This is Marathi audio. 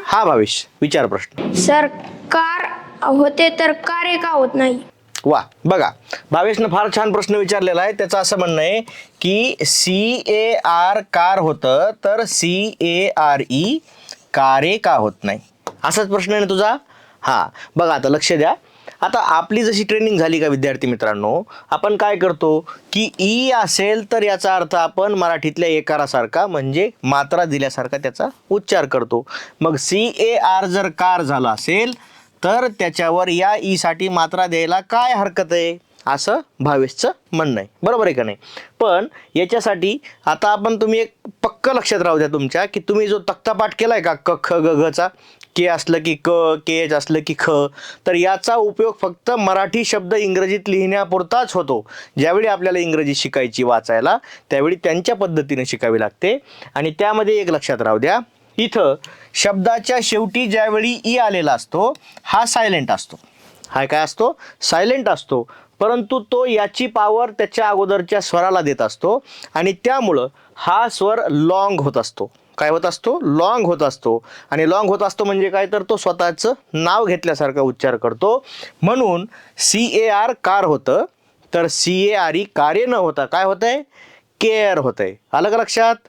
हा भावेश, विचार प्रश्न. सर, कार होते तर कार्य का होत नाही? वा, बघा भावेशनं फार छान प्रश्न विचारलेला आहे. त्याचं असं म्हणणं आहे की CAR कार होतं तर CARE कार्य का होत नाही, असाच प्रश्न आहे ना तुझा. हा, बघा आता लक्ष द्या. आता आपली जशी ट्रेनिंग झाली का विद्यार्थी मित्रांनो, आपण काय करतो की ई असेल तर याचा अर्थ आपण मराठीतल्या एकारासारखा म्हणजे मात्रा दिल्यासारखा त्याचा उच्चार करतो. मग CAR जर कार झाला असेल तर त्याच्यावर या ई साठी मात्रा द्यायला काय हरकत आहे, असं भावेशचं म्हणणं आहे. बरोबर आहे का नाही? पण याच्यासाठी आता तुम्ही एक पक्क लक्षात राहू द्या तुमच्या, की तुम्ही जो तक्ता पाठ केलाय का क ख ग घ चा, के असलं की क, के एच असलं की ख, तर याचा उपयोग फक्त मराठी शब्द इंग्रजीत लिहिण्यापुरताच होतो. ज्यावेळी आपल्याला इंग्रजी शिकायची वाचायला, त्यावेळी त्यांच्या पद्धतीने शिकावी लागते. आणि त्यामध्ये एक लक्षात राहू द्या, इथं शब्दाच्या शेवटी ज्यावेळी ई आलेला असतो हा सायलेंट असतो. हा काय असतो? सायलेंट असतो. परंतु तो याची पॉवर त्याच्या अगोदरच्या स्वराला देत असतो आणि त्यामुळं हा स्वर लॉंग होत असतो. काय होत असतो? लॉंग होत असतो. आणि लॉंग होत असतो म्हणजे काय, तर तो स्वतःचं नाव घेतल्यासारखा उच्चार करतो. म्हणून CAR कार होतं तर CARE कार्य न होता काय होतंय? केअर होतंय. आलं का लक्षात?